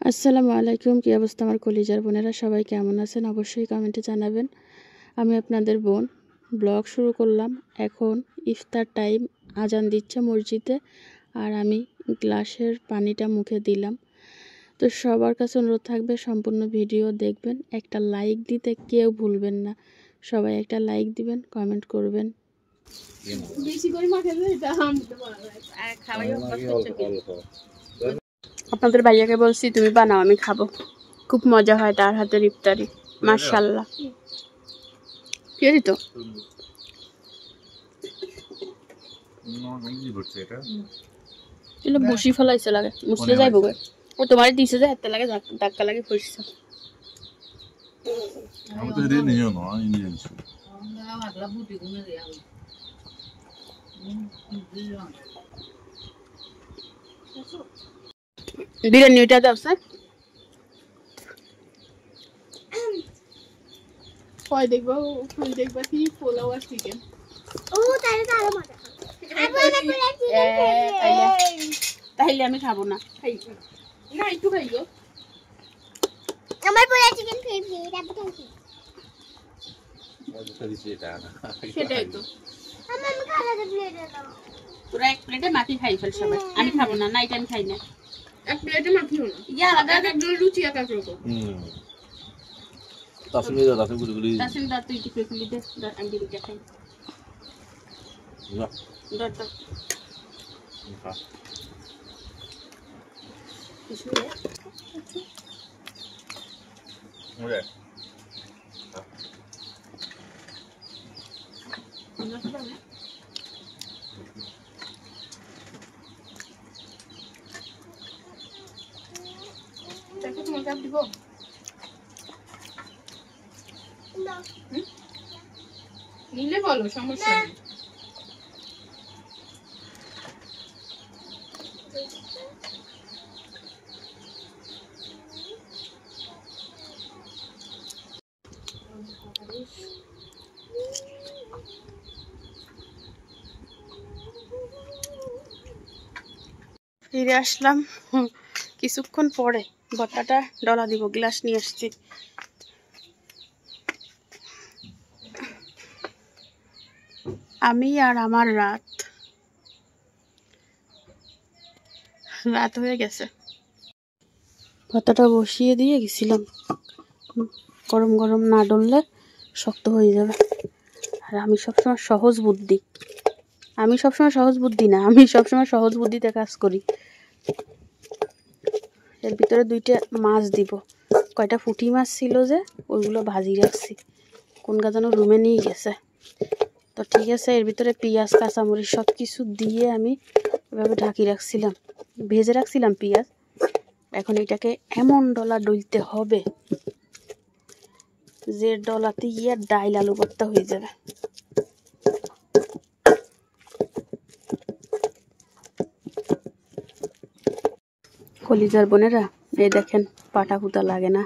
আসসালামু আলাইকুম। কি অবস্থা আমার কলিজার বোনেরা? সবাই কেমন আছেন অবশ্যই কমেন্টে জানাবেন। আমি আপনাদের বোন ব্লগ শুরু করলাম। এখন ইফতার টাইম, আজান দিচ্ছে মসজিদে আর আমি গ্লাসের পানিটা মুখে দিলাম। তো সবার কাছে অনুরোধ থাকবে সম্পূর্ণ ভিডিও দেখবেন, একটা লাইক দিতে কেউ ভুলবেন না। সবাই একটা লাইক দিবেন, কমেন্ট করবেন। আপনাদের ভাইয়াকে বলছি তুমি বানাও, আমি খাবো। খুব মজা হয় তার হাতের ইফতারি, মাশাআল্লাহ। কে দিত? এটা বসি ফেলাইছে লাগে, মুছলে যাইব গে। ও তোমারে দিছে যে হাতে লাগে, ধাক্কা লাগে পড়ছে। আমি তো রে নিও না, আমি নিয়ে নিছি। বিরিয়ানি ওইটা দাও স্যার। হয় দেখবো, ফুল দেখবা কি পোলাও আর চিকেন। ও তাহলে তো আরো মজা। তাইলে আমি খাবো না। খাই না, একটু খাই গো। আমার পোলা চিকেন ফেভারিট, আপনি খাইছি। সেটাই তো। আমি খালাতে প্লেটে দাও। তোরা এক প্লেটে মাখি খাই ফেল সবাই, আমি খাবো না। নাইট আমি খাই না। এক প্লেটে মাখিও না, ইয়া আলাদা একজন রুচি এক এক রকম। তাসমি দাও, তাসমি গুলি। তাসমিন দা তুই কি ফেলি দে, আমি দিকে খাই। না দর দর খা। কিছু ওরে দেখো তোমাকে আপ দিব না নিলে বলো, সমস্যা নেই। ফিরে আসলাম কিছুক্ষণ পরে। বত্তাটা ডলা দিব, গ্লাস নিয়ে আসছি। আমি আর আমার রাত হয়ে গেছে। পাতাটা বসিয়ে দিয়ে গেছিলাম, গরম গরম না ডললে শক্ত হয়ে যাবে। আর আমি সবসময় সহজ বুদ্ধি, আমি সবসময় সহজ বুদ্ধিতে কাজ করি। এর ভিতরে দুইটা মাছ দিব। কয়টা পুঁটি মাছ ছিল যে ওইগুলো ভাজি রাখছি, কোন গাজানো রুমে নিয়ে গেছে। তো ঠিক আছে, এর ভিতরে পেঁয়াজ কাঁচামরিচ সব কিছু দিয়ে আমি এভাবে ঢাকি রাখছিলাম, ভেজে রাখছিলাম পেঁয়াজ। এখন এটাকে এমন ডলা ডলতে হবে যে ডলাতে গিয়ে ডাইল আলু ভর্তা হয়ে যাবে। কলিজার বোনেরা, এই দেখেন পাটা পুতা লাগে না,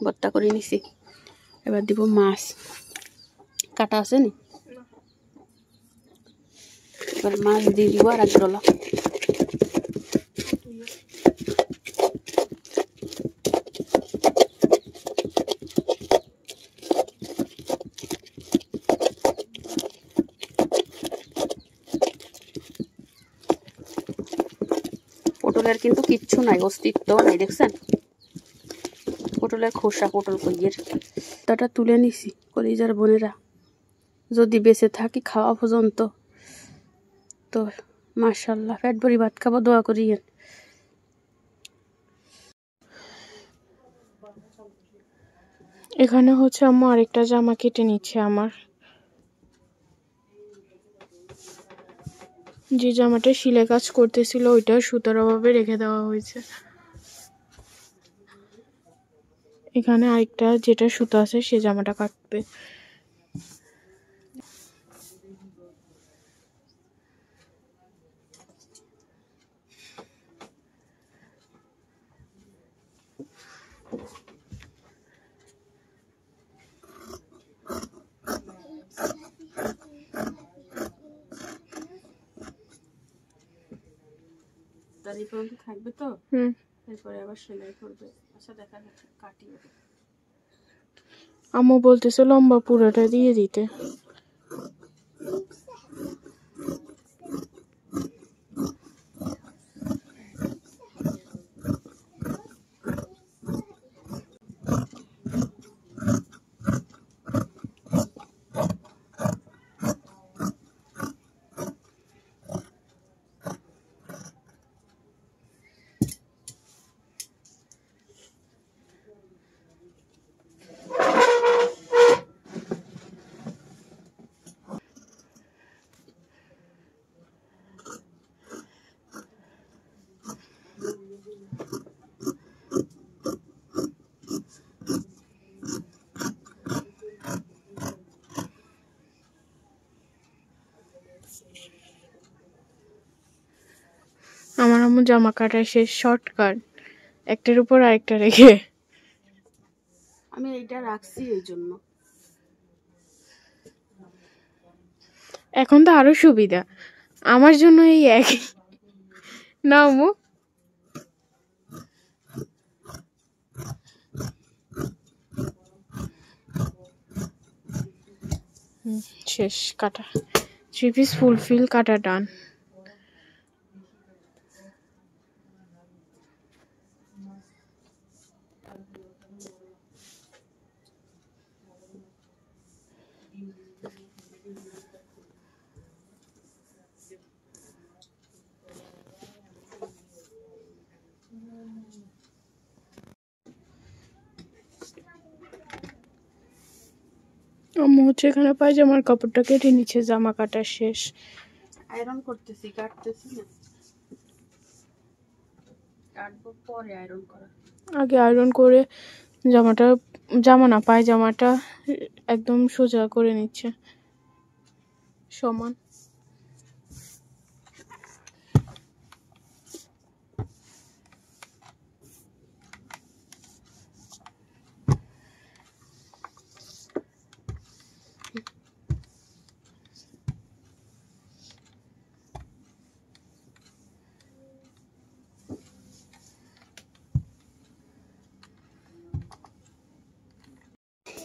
ভর্তা করে নিছি। এবার দিব মাছ, কাটা আছে নি। এবার মাছ দিয়ে দিব আর এক ডলা। পটলের কিন্তু কিচ্ছু নাই, অস্তিত্ব নাই, দেখছেন? পটলের খোসা, পটল কইয়ের তাটা তুলে নিছি। কলিজার বোনেরা, যদি বেঁচে থাকি খাওয়া পর্যন্ত তো মাশাআল্লাহ পেট ভরি ভাত খাবো, দোয়া করিয়েন। এখানে হচ্ছে আম্মু আরেকটা জামা কেটে নিচ্ছে। আমার যে জামাটা সিলাই কাজ করতেছিল ওইটা সুতার অভাবে রেখে দেওয়া হয়েছে। এখানে আরেকটা যেটা সুতা আছে সে জামাটা কাটবে। তারিখ পর্যন্ত থাকবে তো, হুম, এরপরে আবার সেলাই করবে। আচ্ছা দেখা যাচ্ছে, কাটিয়ে দেবে। আম্মু বলতেছে লম্বা পুরোটা দিয়ে দিতে। আমার আম্মু জামা কাটা শেষ, শর্টকাট একটার উপর আরেকটা রেখে। আমি এইটা রাখছি এই জন্য। এখন তো আরো সুবিধা আমার জন্য এই একই। না আম্মু, শেষ কাটা, 3 পিস ফুলফিল কাটা ডান। আম্মু হচ্ছে এখানে পায়জামার কাপড়টা কেটে নিচ্ছে, জামা কাটা শেষ। আয়রন করতেছি, কাটতেছি না, কাটবো পরে আয়রন করা। আগে আয়রন করে জামাটা, জামা না পায়জামাটা একদম সোজা করে নিচ্ছে সমান।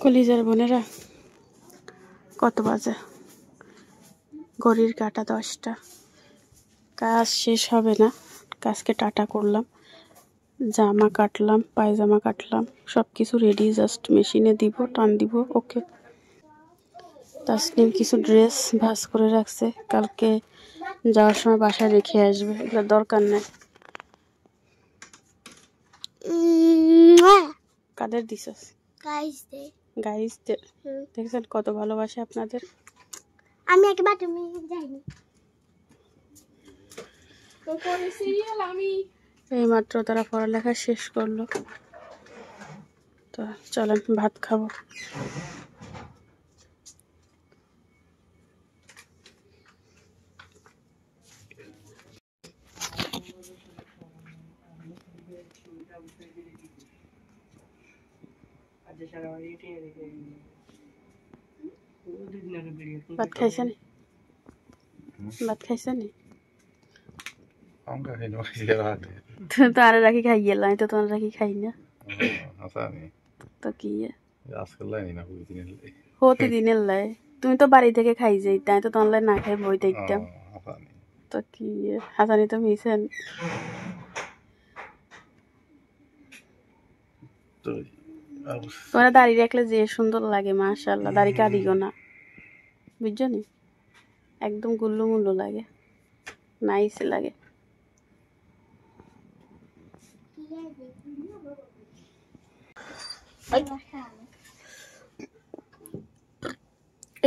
কলিজার বোনেরা, কত বাজে? ঘড়ির কাঁটা 10টা। কাজ শেষ হবে না, কাজকে টাটা করলাম, জামা কাটলাম, পায়জামা কাটলাম, সব কিছু রেডি, জাস্ট মেশিনে দিব, টান দিব। ওকে, তাসনিম কিছু ড্রেস ভাঁজ করে রাখছে, কালকে যাওয়ার সময় বাসায় রেখে আসবে, এগুলো দরকার নেই। কাদের দিছস? Guys, they. গাইস, দেখছেন কত ভালোবাসে আপনাদের। আমি একবার তুমি যাইনি। তো পরে সিরিয়াল আমি এইমাত্র তারা পড়ালেখা শেষ করলো, তো চলেন ভাত খাবো। ভাত খাইছেন? ভাত খাইছেন? Onko he nuo hieraat? তো আরে রাখি খাই গেলাম, তো তোমার রাখি খাই না, Asani. তো কি Askella niin huitinille. হতে দিনের লাই, তুমি তো বাড়ি থেকে খাই যাই, তাই তো তোমার লাই না খাই বই দেখতাম। Asani. তো কি হাসানি তো মিছেন। To তোমার দাঁড়িয়ে রাখলে যে সুন্দর লাগে, মাশাআল্লাহ, দাড়ি কাটিও না, বুঝছো নি? একদম গুল্লু মুল্লু লাগে, নাইস লাগে।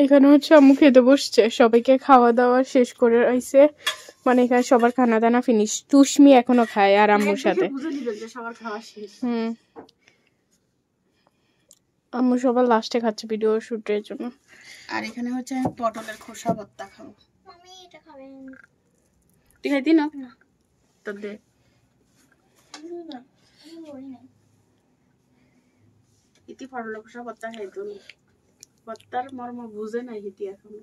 এখানে হচ্ছে আম্মু খেতে বসছে, সবাইকে খাওয়া দাওয়া শেষ করে আইছে, মানে এখানে সবার খানা দানা ফিনিশ। তুষ্মি এখনো খায় আর আম্মুর সাথে। বুঝে নিবেন যে সবার খাওয়া শেষ। আম্মু সবার লাস্টে খাচ্ছে ভিডিও শুটের জন্য। আর এখানে হচ্ছে আমি পটলের খোসা ভর্তা খাবো। আমি এটা খাবেন তুই খাইতি না? তো দে। না, আমি বলি না। ইতি পটলের খোসা ভর্তা খাইতো না, ভর্তার মর্ম বুঝে নাই ইতি এখনো।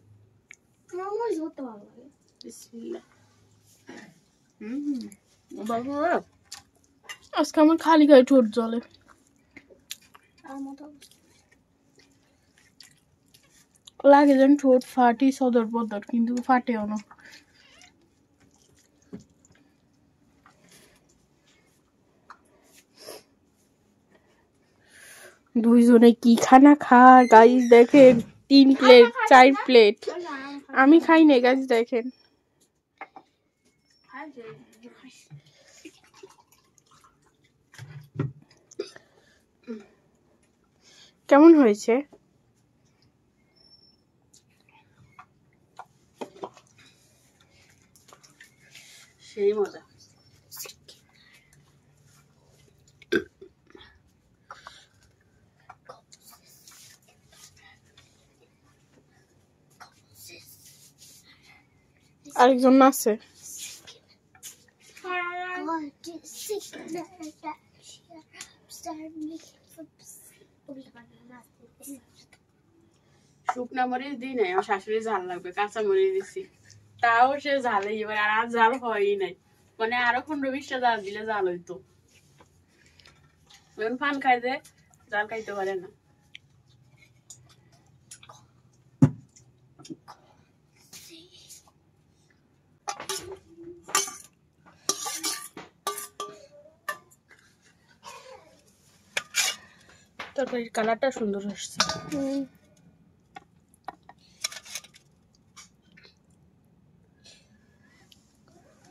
আমার মরিচ ভর্তা ভালো লাগে। বিসমিল্লাহ। আজকে আমার খালি গায়ে ঠোঁট জ্বলে। লাগে যেন ঠোঁট ফাটি সদর বদর, কিন্তু ফাটেও না। দুইজনে কি খানা খায় গাইস দেখেন, 3 প্লেট 4 প্লেট। আমি খাই না গাইস দেখেন। কেমন হয়েছে? সেই মজা। আরেকজন আছে। শুকনা মরিচ দিই নাই, আমার শাশুড়ি ঝাল লাগবে, কাঁচা মরিচ দিচ্ছি, তাও সে ঝালে এবার আর ঝাল হয়ই নাই। মানে আরো 15-20টা জাল দিলে জাল হইতো। এখন পান খাই যে জাল খাইতে পারে না। তরকারির কালারটা সুন্দর আসছে।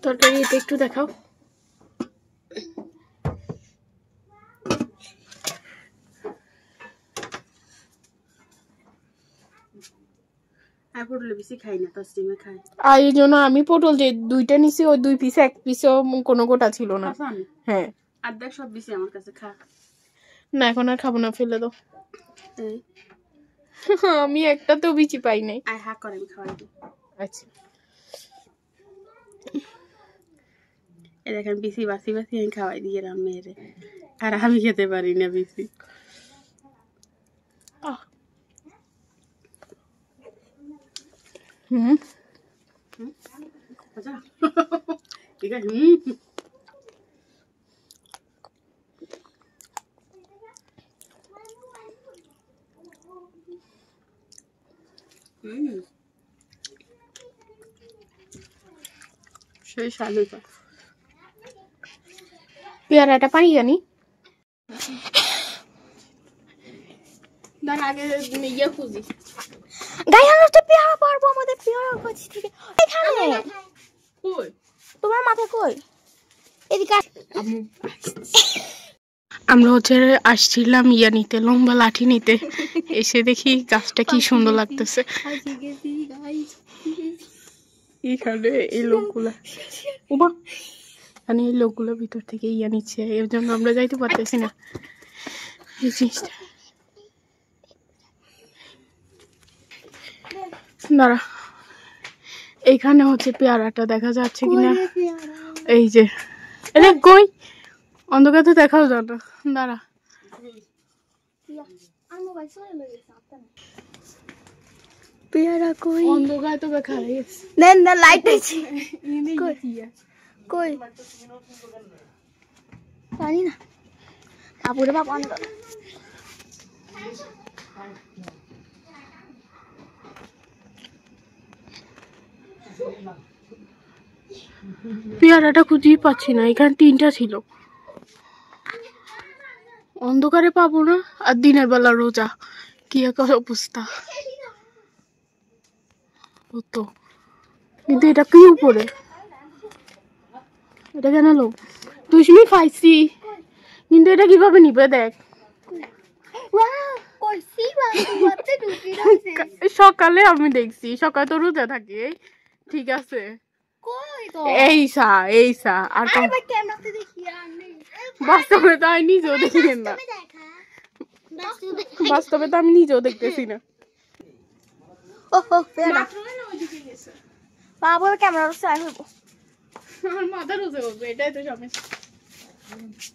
তরকারি একটু দেখাও। পটল বেশি খাই না, তসলিমে খাই। আর এই জন্য আমি পটল যে 2টা নিছি, ওই 2 পিসে 1 পিসও কোনো গোটা ছিল না। হ্যাঁ, আর দেখ সব বেশি আমার কাছে খা। না এখন আর খাবো না, ফেলে দাও। আমি একটাতেও বিচি পাই নাই। আয় হা করে আমি খাওয়াই দিই। আচ্ছা, এই দেখেন বিসি বাসি বাসি আমি খাওয়াই দিয়ে এলাম মেয়েরে, আর আমি খেতে পারি না বিসি। আচ্ছা ঠিক আছে। সেই স্বাদটা। পেয়ারাটা পানি জানি আগে ইয়ে খুঁজি। গাই আমরা তো পেয়ারা পারবো, আমাদের পেয়ারা গাছ থেকে এখানে। কই তোমার মাথা কই? এদিকে আমরা হচ্ছে আসছিলাম ইয়া নিতে, লম্বা লাঠি নিতে, এসে দেখি গাছটা কি সুন্দর লাগতেছে। এখানে এই লোকগুলা, ওমা, মানে এই লোকগুলো ভিতর থেকে ইয়া নিচ্ছে, এর জন্য আমরা যাইতে পারতেছি না। এই জিনিসটা দাঁড়া, এইখানে হচ্ছে পেয়ারাটা দেখা যাচ্ছে কিনা। এই যে আরে কই, অন্ধকার তো দেখাও যায় না। দাঁড়া, পেয়ারা কই? অন্ধকার তো দেখা গেছে। দেন দা লাইট আছে কই? জানি না, কাপড়ে বাপ অনেক। পেয়ারাটা খুঁজেই পাচ্ছি না, এখানে 3টা ছিল। অন্ধকারে পাবো না, আর দিনের বেলা রোজা, কি এক অবস্থা হতো। কিন্তু এটা কি উপরে, এটা কেন লো তুই পাইছি, কিন্তু এটা কিভাবে নিবে দেখ। সকালে আমি দেখছি, সকালে তো রোজা থাকে, ঠিক আছে। এই সা আর বাস্তবে তো আমি নিজেও দেখি না, বাস্তবে তো আমি নিজেও দেখতেছি না। ক্যামেরা চাই হইব, আমার মাথা রোজে বলবে, এটাই তো সমস্যা।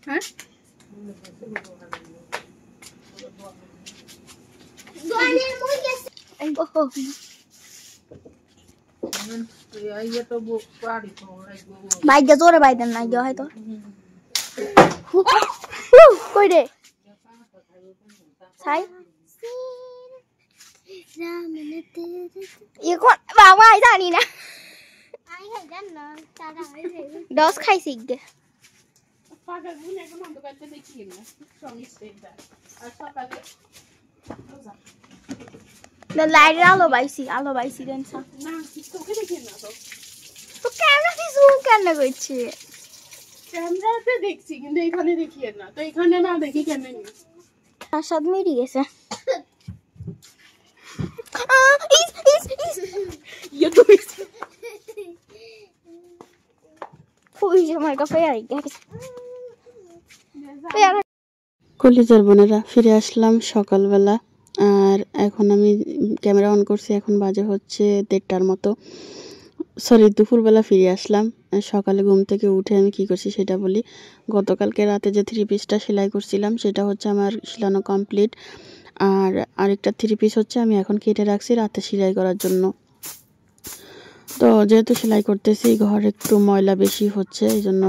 হ্যাঁ, বাইক জোরে বাইক দেন নাই দেওয়া হয়তো কই রে সাই এখন বাবা জানি না দশ খাইছি দে লাইটের আলো বাইছি দেন তো ক্যামেরা কি জুম কেন করছে ক্যামেরাতে দেখছি কিন্তু এখানে দেখিয়ে না তো এখানে না দেখি কেন স্বাদ মিরি গেছে কলিজার বোনেরা ফিরে আসলাম সকালবেলা। আর এখন আমি ক্যামেরা অন করছি, এখন বাজে হচ্ছে 1:30টার মতো, সরি দুপুরবেলা ফিরে আসলাম। সকালে ঘুম থেকে উঠে আমি কি করছি সেটা বলি। গতকালকে রাতে যে 3 পিসটা সেলাই করছিলাম সেটা হচ্ছে আমার সেলানো কমপ্লিট। আর আরেকটা 3 পিস হচ্ছে আমি এখন কেটে রাখছি রাতে সেলাই করার জন্য। তো যেহেতু সেলাই করতেছি ঘর একটু ময়লা বেশি হচ্ছে, এই জন্য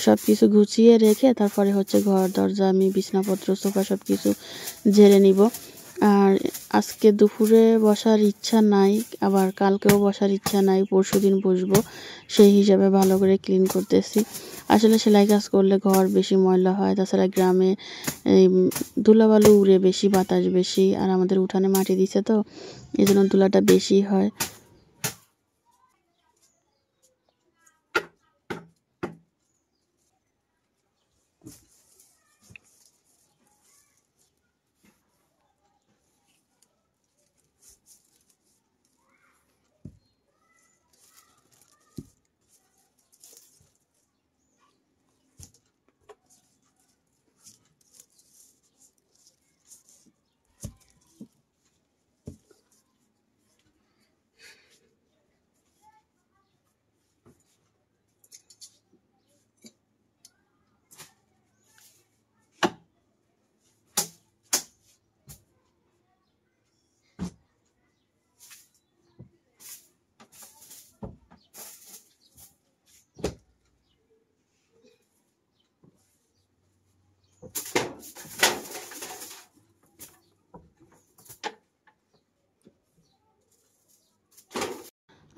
সব কিছু গুছিয়ে রেখে তারপরে হচ্ছে ঘর দরজা আমি বিছনাপত্র সোফা সব কিছু ঝেড়ে নিব। আর আজকে দুপুরে বসার ইচ্ছা নাই, আবার কালকেও বসার ইচ্ছা নাই, পরশুদিন বসবো, সেই হিসাবে ভালো করে ক্লিন করতেছি। আসলে সেলাই কাজ করলে ঘর বেশি ময়লা হয়, তাছাড়া গ্রামে এই ধুলাবালু উড়ে বেশি, বাতাস বেশি, আর আমাদের উঠানে মাটি দিছে তো এই জন্য ধুলাটা বেশি হয়।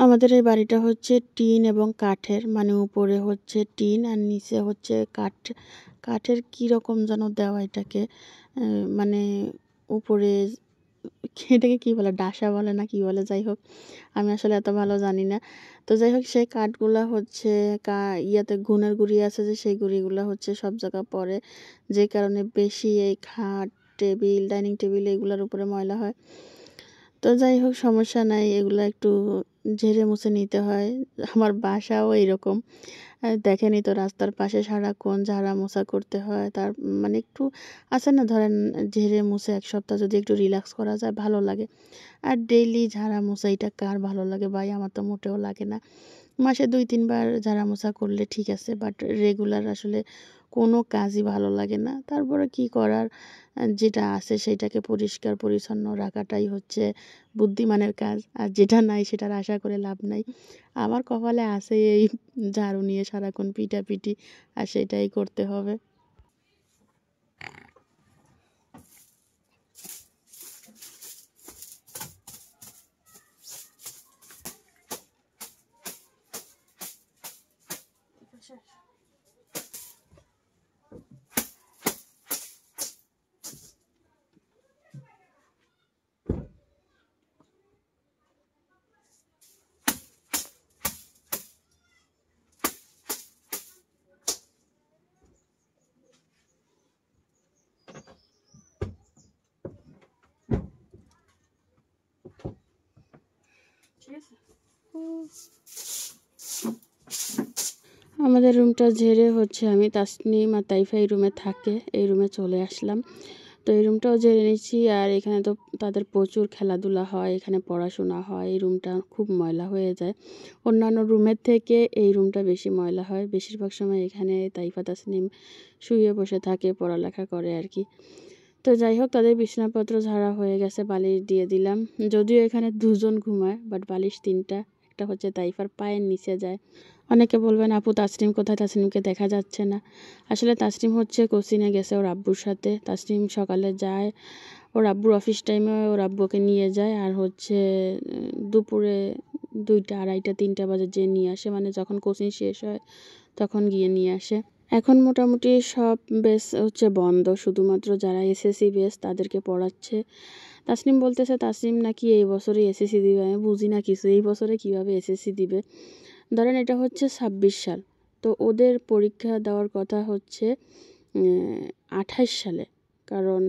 আমাদের এই বাড়িটা হচ্ছে টিন এবং কাঠের, মানে উপরে হচ্ছে টিন আর নিচে হচ্ছে কাঠের কি রকম যেন দেওয়া এটাকে, মানে উপরে এটাকে কি বলে, ডাসা বলে না কি বলে, যাই হোক আমি আসলে এত ভালো জানি না। তো যাই হোক সেই কাঠগুলা হচ্ছে ইয়াতে গুণের গুঁড়ি আছে যে সেই গুঁড়িগুলো হচ্ছে সব জায়গা পড়ে, যে কারণে বেশি এই খাট টেবিল ডাইনিং টেবিল এগুলোর উপরে ময়লা হয়। তো যাই হোক সমস্যা নাই, এগুলো একটু ঝেড়ে মুছে নিতে হয়। আমার বাসাও এইরকম, দেখেনি তো রাস্তার পাশে সারাক্ষণ ঝাড়া মোছা করতে হয়। তার মানে একটু আছে না, ধরেন ঝেড়ে মুছে 1 সপ্তাহ যদি একটু রিল্যাক্স করা যায় ভালো লাগে। আর ডেইলি ঝাড়া মোছা এটা কার ভালো লাগে ভাই, আমার তো মোটেও লাগে না। মাসে 2-3 বার ঝাড়া মোছা করলে ঠিক আছে, বাট রেগুলার আসলে কোনো কাজই ভালো লাগে না। তারপরে কি করার, যেটা আছে সেটাকে পরিষ্কার পরিচ্ছন্ন রাখাটাই হচ্ছে বুদ্ধিমানের কাজ। আর যেটা নাই সেটার আশা করে লাভ নাই। আমার কপালে আছে এই ঝাড়ু নিয়ে সারাক্ষণ পিটাপিটি, আর সেটাই করতে হবে। আমাদের রুমটা ঝেড়ে হচ্ছে আমি তাসনিম আর তাইফা এই রুমে থাকে, এই রুমে চলে আসলাম। তো এই রুমটাও ঝেড়ে নিচ্ছি। আর এখানে তো তাদের প্রচুর খেলাধুলা হয়, এখানে পড়াশোনা হয়, এই রুমটা খুব ময়লা হয়ে যায়। অন্যান্য রুমের থেকে এই রুমটা বেশি ময়লা হয়। বেশিরভাগ সময় এখানে তাইফা তাসনিম শুয়ে বসে থাকে, পড়ালেখা করে আর কি। তো যাই হোক তাদের বিছানাপত্র ঝাড়া হয়ে গেছে, বালিশ দিয়ে দিলাম। যদিও এখানে 2 জন ঘুমায়, বাট বালিশ 3টা, একটা হচ্ছে তাইফার পায়ের নিচে যায়। অনেকে বলবেন আপু তাসনিম কোথায়, তাসনিমকে দেখা যাচ্ছে না। আসলে তাসনিম হচ্ছে কোচিনে গেছে ওর আব্বুর সাথে। তাসনিম সকালে যায়, ওর আব্বুর অফিস টাইমে ওর আব্বুকে নিয়ে যায়, আর হচ্ছে দুপুরে 2টা, 2:30, 3টা বাজে যে নিয়ে আসে, মানে যখন কোচিং শেষ হয় তখন গিয়ে নিয়ে আসে। এখন মোটামুটি সব বেস হচ্ছে বন্ধ, শুধুমাত্র যারা এসএসসি বেস তাদেরকে পড়াচ্ছে। তাসনিম বলতেছে তাসনিম নাকি এই বছরে এসএসসি দিবে। আমি বুঝি না কিছু, এই বছরে কিভাবে এসএসসি দিবে। ধরেন এটা হচ্ছে 26 সাল, তো ওদের পরীক্ষা দেওয়ার কথা হচ্ছে 28 সালে, কারণ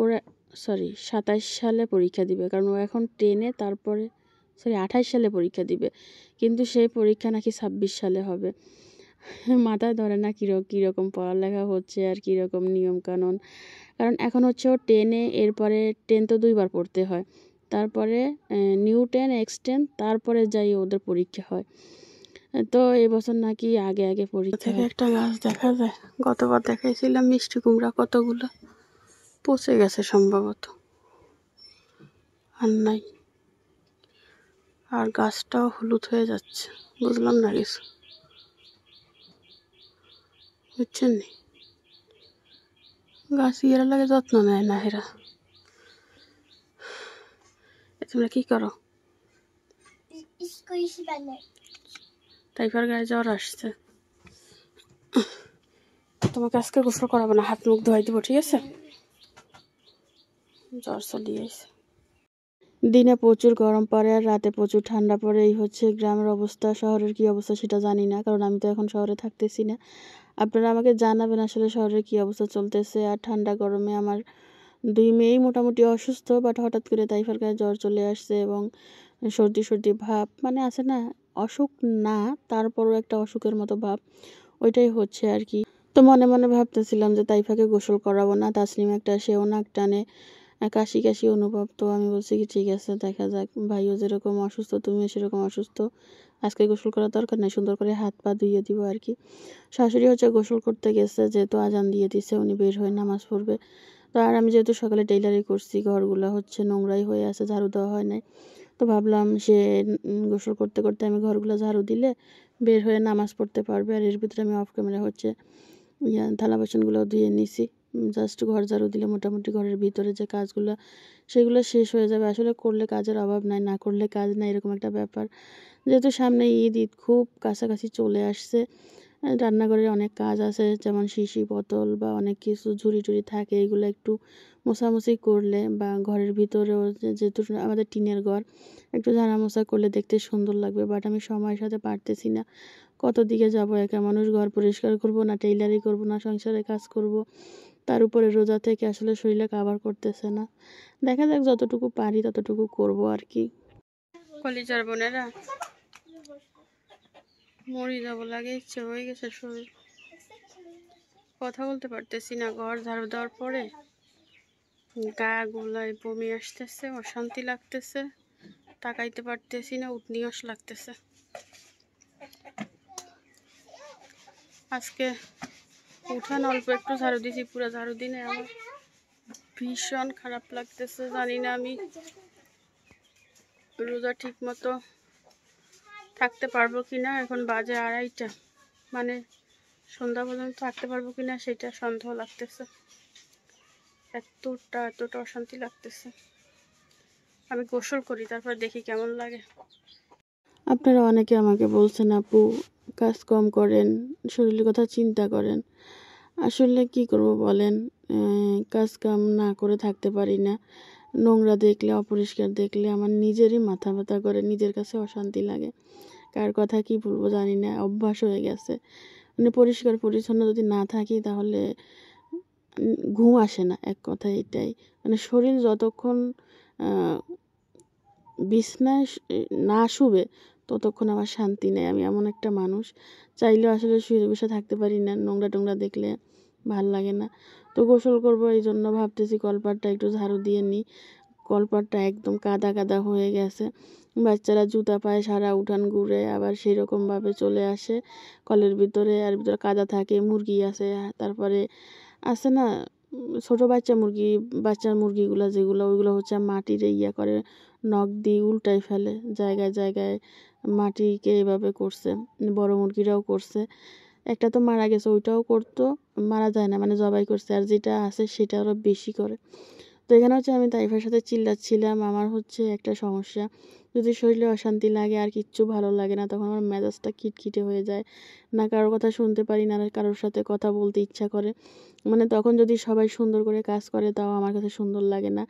ওরা 27 সালে পরীক্ষা দিবে, কারণ ও এখন 10-এ, তারপরে 28 সালে পরীক্ষা দিবে, কিন্তু সেই পরীক্ষা নাকি 26 সালে হবে। মাথায় ধরে না কীরকম পড়ালেখা হচ্ছে আর কীরকম নিয়মকানুন। কারণ এখন হচ্ছে ও 10-এ, এরপরে 10 তো 2বার পড়তে হয়, তারপরে নিউ 10, X10, তারপরে যাই ওদের পরীক্ষা হয়। তো এবছর নাকি আগে পরীক্ষা থেকে একটা গাছ দেখা যায়, গতবার দেখাইছিলাম মিষ্টি কুমড়া কতগুলো পচে গেছে সম্ভবত, আর নাই। আর গাছটাও হলুদ হয়ে যাচ্ছে, বুঝলাম না কিছু, বুঝছেন নি? গাছ ইয়েরা লাগে যত্ন নেয় না এরা। তোমরা কি করো? তাইফার গায়ে জ্বর আসছে, তোমাকে আজকে গোসল করাবো না, হাত মুখ ধোয়াই দিব, ঠিক আছে? জ্বর চলিয়ে আসছে। দিনে প্রচুর গরম পড়ে আর রাতে প্রচুর ঠান্ডা পড়ে। এই হচ্ছে গ্রামের অবস্থা। শহরের কি অবস্থা সেটা জানি না, কারণ আমি তো এখন শহরে থাকতেছি না। আপনারা আমাকে জানাবেন আসলে শহরের কি অবস্থা চলতেছে। আর ঠান্ডা গরমে আমার 2 মেয়েই মোটামুটি অসুস্থ, বাট হঠাৎ করে তাইফার গায়ে জ্বর চলে আসছে এবং সর্দি ভাব, মানে আছে না, অসুখ না, তারপরও একটা অসুখের মতো ভাব, ওইটাই হচ্ছে আর কি। তো মনে মনে ভাবতেছিলাম যে তাইফাকে গোসল করাবো না। তাসনিম একটা, সেও নাক টানে, কাশি অনুভব। তো আমি বলছি কি ঠিক আছে, দেখা যাক, ভাইও যেরকম অসুস্থ তুমিও সেরকম অসুস্থ, আজকে গোসল করার দরকার নেই, সুন্দর করে হাত পা ধুইয়ে দিব আর কি। শাশুড়ি হচ্ছে গোসল করতে গেছে, যেহেতু আজান দিয়ে দিছে, উনি বের হয়ে নামাজ পড়বে। তো আর আমি যেহেতু সকালে টেইলারি করছি, ঘরগুলো হচ্ছে নোংরাই হয়ে আছে, ঝাড়ু দেওয়া হয় নাই। তো ভাবলাম সে গোসল করতে করতে আমি ঘরগুলো ঝাড়ু দিলে বের হয়ে নামাজ পড়তে পারবে। আর এর ভিতরে আমি অফ ক্যামেরা হচ্ছে থালা বাসনগুলো ধুয়ে নিছি। জাস্ট ঘর ঝাড়ু দিলে মোটামুটি ঘরের ভিতরে যে কাজগুলো সেগুলো শেষ হয়ে যাবে। আসলে করলে কাজের অভাব নাই, না করলে কাজ নাই, এরকম একটা ব্যাপার। যেহেতু সামনে ঈদ খুব কাছাকাছি চলে আসছে, রান্নাঘরে অনেক কাজ আছে, যেমন শিশি বোতল বা অনেক কিছু ঝুড়ি টুড়ি থাকে, এগুলো একটু মোছামুছি করলে, বা ঘরের ভিতরেও যেহেতু আমাদের টিনের ঘর, একটু ঝাড়া মোছা করলে দেখতে সুন্দর লাগবে। বাট আমি সময়ের সাথে পারতেছি না, কত দিকে যাবো, একা মানুষ, ঘর পরিষ্কার করব না, টেইলারি করব না, সংসারে কাজ করব, তার উপরে রোজা থেকে আসলে শরীরে কাভার করতেছে না। দেখা যাক, যতটুকু পারি ততটুকু করব আর কি। কলিজার বোনেরা, মরি যাব লাগে, ইচ্ছে হয়ে গেছে শরীর, কথা বলতে পারতেছি না। ঘর ঝাড়ু দেওয়ার পরে গা গোলায় বমি আসতেছে, অশান্তি লাগতেছে, তাকাইতে পারতেছি না, উঠনিয়স লাগতেছে। আজকে উঠান অল্প একটু ঝাড়ু দিছি, পুরো ঝাড়ু দিনে আমার ভীষণ খারাপ লাগতেছে। জানি না আমি রোজা ঠিক মতো থাকতে পারবো কিনা। এখন বাজে 2:30, মানে সন্ধ্যা পর্যন্ত থাকতে পারবো কিনা সেটা সন্দেহ লাগতেছে। এতটা অশান্তি লাগতেছে। আমি গোসল করি, তারপর দেখি কেমন লাগে। আপনারা অনেকে আমাকে বলছেন আপু কাজ কম করেন, শরীরের কথা চিন্তা করেন। আসলে কি করব বলেন, কাজ কাম না করে থাকতে পারি না। নোংরা দেখলে, অপরিষ্কার দেখলে আমার নিজেরই মাথা ব্যথা করে, নিজের কাছে অশান্তি লাগে। কার কথা কি বলবো জানি না, অভ্যাস হয়ে গেছে। মানে পরিষ্কার পরিচ্ছন্ন যদি না থাকি তাহলে ঘুম আসে না, এক কথা এটাই। মানে শরীর যতক্ষণ বিছনায় না শুবে ততক্ষণ আমার শান্তি নেই। আমি এমন একটা মানুষ, চাইলেও আসলে শুয়ে বসে থাকতে পারি না, নোংরা টোংরা দেখলে ভাল লাগে না। তো গোসল করবো, এই জন্য ভাবতেছি কলপাটটা একটু ঝাড়ু দিয়ে নিই। কলপাটটা একদম কাদা হয়ে গেছে। বাচ্চারা জুতা পায়ে সারা উঠান ঘুরে, আবার সেরকমভাবে চলে আসে কলের ভিতরে, আর ভিতরে কাদা থাকে, মুরগি আছে, তারপরে আছে না ছোটো বাচ্চা মুরগিগুলো যেগুলো, ওইগুলো হচ্ছে মাটির করে নখ দিয়ে উল্টাই ফেলে, জায়গায় মাটিকে এভাবে করছে, বড় মুরগিরাও করছে। একটা তো মারা গেছে, ওইটাও করতো, মারা যায় না মানে জবাই করছে, আর যেটা আছে সেটা আরও বেশি করে। তো এখানে হচ্ছে আমি তাইফার সাথে চিল্লাচ্ছিলাম। আমার হচ্ছে একটা সমস্যা, যদি শরীরে অশান্তি লাগে আর কিচ্ছু ভালো লাগে না, তখন আমার মেজাজটা খিটখিটে হয়ে যায়, না কারোর কথা শুনতে পারি না, কারোর সাথে কথা বলতে ইচ্ছা করে। মানে তখন যদি সবাই সুন্দর করে কাজ করে তাও আমার কাছে সুন্দর লাগে না,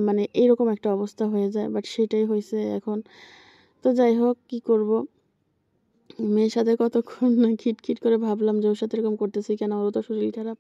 মানে এরকম একটা অবস্থা হয়ে যায়। বাট সেটাই হয়েছে এখন। তো যাই হোক, কী করব, মেয়ের সাথে কতক্ষণ না খিটখিট করে ভাবলাম যে ওর সাথে এরকম করতেছি কেন, ওরও তো শরীর খারাপ।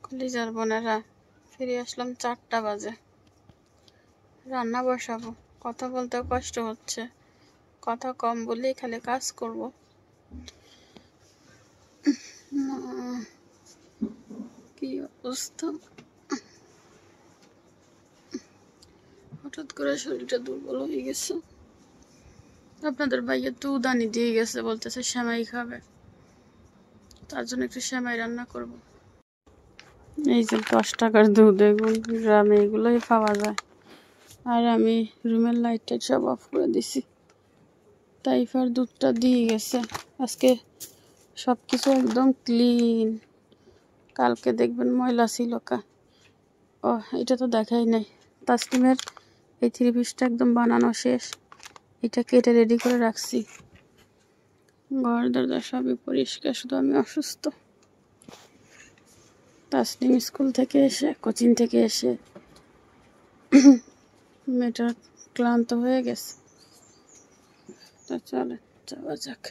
কলিজার বোনেরা, ফিরে আসলাম 4টা বাজে। রান্না বসাবো, কথা বলতেও কষ্ট হচ্ছে, কথা কম বলেই খালি কাজ করব। কি অবস্থা, হঠাৎ করে শরীরটা দুর্বল হয়ে গেছে। আপনাদের ভাইয়া তো উদানি দিয়ে গেছে, বলতেছে সেমাই খাবে, তার জন্য একটু সেমাই রান্না করব। এই যে 10 টাকার দুধ, এগুলো গ্রামে এগুলোই পাওয়া যায়। আর আমি রুমের লাইটটা সব অফ করে দিছি। তাইফার দুধটা দিয়ে গেছে, আজকে সব কিছু একদম ক্লিন। কালকে দেখবেন ময়লা ছিল ও, এটা তো দেখাই নাই। তাসলিমের এই 3 পিসটা একদম বানানো শেষ, এটা কেটে রেডি করে রাখছি। ঘর দরজা সবই পরিষ্কার, শুধু আমি অসুস্থ। তাসলিম স্কুল থেকে এসে, কোচিং থেকে এসে মেয়েটা ক্লান্ত হয়ে গেছে। তো চলে যাওয়া যাক।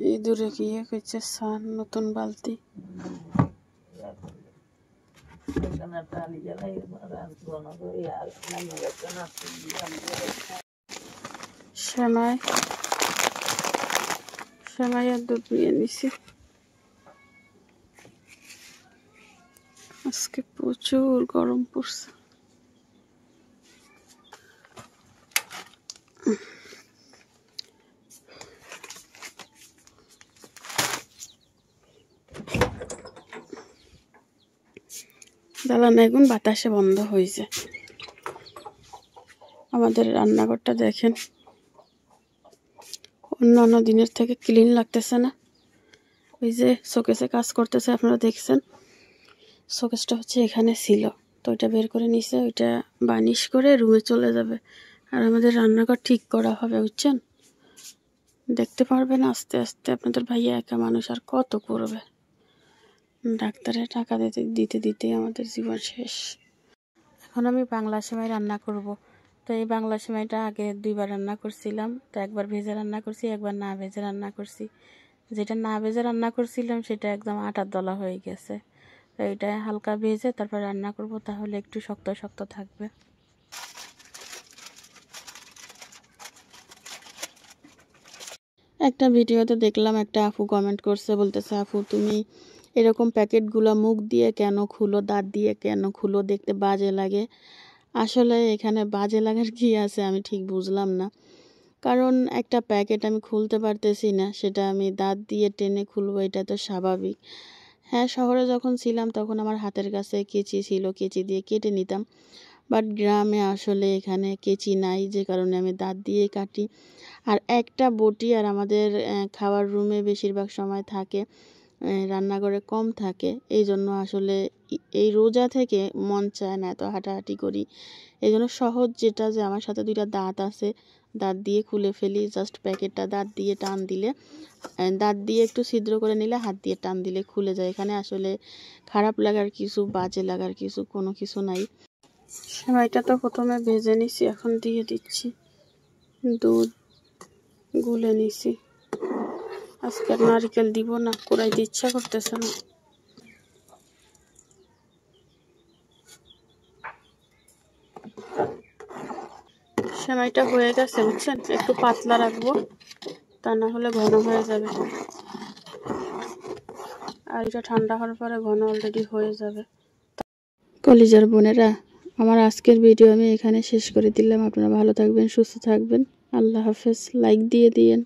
এই দূরে গিয়ে কইছে সান নতুন বালতি। সেমাই আর দুধ নিয়ে নিছি। আজকে প্রচুর গরম পড়ছে। জ্বালানো এখন বাতাসে বন্ধ হয়েছে। আমাদের রান্নাঘরটা দেখেন, অন্যান্য দিনের থেকে ক্লিন লাগতেছে না। ওই যে শোকেসে কাজ করতেছে, আপনারা দেখছেন, শোকেসটা হচ্ছে এখানে ছিল, তো ওইটা বের করে নিছে, ওইটা বার্নিশ করে রুমে চলে যাবে। আর আমাদের রান্নাঘর ঠিক করা হবে, বুঝছেন, দেখতে পারবেন আস্তে আস্তে। আপনাদের ভাইয়া একা মানুষ, আর কত করবে। ডাক্তারের টাকা দিতে দিতে আমাদের জীবন শেষ। এখন আমি বাংলা সেমাই রান্না করব। তো এই বাংলা সেমাইটা আগে 2বার রান্না করছিলাম। তো একবার ভেজে রান্না করছি, একবার না ভেজে রান্না করছি। যেটা না ভেজে রান্না করছিলাম সেটা একদম আটার দলা হয়ে গেছে। তো এটা হালকা ভেজে তারপর রান্না করব, তাহলে একটু শক্ত শক্ত থাকবে। একটা ভিডিওতে দেখলাম একটা আপু কমেন্ট করছে, বলতেছে আপু তুমি এরকম প্যাকেটগুলো মুখ দিয়ে কেন খুলো, দাঁত দিয়ে কেন খুলো, দেখতে বাজে লাগে। আসলে এখানে বাজে লাগার কি আছে আমি ঠিক বুঝলাম না। কারণ একটা প্যাকেট আমি খুলতে পারতেছি না, সেটা আমি দাঁত দিয়ে টেনে খুলবো, এটা তো স্বাভাবিক। হ্যাঁ, শহরে যখন ছিলাম তখন আমার হাতের কাছে কেচি ছিল, কেচি দিয়ে কেটে নিতাম। বাট গ্রামে আসলে এখানে কেচি নাই, যে কারণে আমি দাঁত দিয়ে কাটি। আর একটা বটি আর আমাদের খাওয়ার রুমে বেশিরভাগ সময় থাকে, রান্নাঘরে কম থাকে। এই জন্য আসলে এই রোজা থেকে মন চায় না এত হাঁটাহাঁটি করি। এই জন্য সহজ যেটা, যে আমার সাথে 2টা দাঁত আছে, দাঁত দিয়ে খুলে ফেলি। জাস্ট প্যাকেটটা দাঁত দিয়ে টান দিলে, দাঁত দিয়ে একটু ছিদ্র করে নিলে, হাত দিয়ে টান দিলে খুলে যায়। এখানে আসলে খারাপ লাগার কিছু, বাজে লাগার কিছু কোনো কিছু নাই। সেমাইটা তো প্রথমে ভেজে নিছি, এখন দিয়ে দিচ্ছি দুধ, গুলে নিছি। আজকে নারকেল দিব না, কুড়াইতে ইচ্ছা করতেছে না। সেমাইটা হয়ে গেছে বুঝছেন, একটু পাতলা রাখবো, তা না হলে ঘন হয়ে যাবে। আর এটা ঠান্ডা হওয়ার পরে ঘন অলরেডি হয়ে যাবে। কলিজার বোনেরা, আমার আজকের ভিডিও আমি এখানে শেষ করে দিলাম। আপনারা ভালো থাকবেন, সুস্থ থাকবেন। আল্লাহ হাফেজ। লাইক দিয়ে দিয়েন।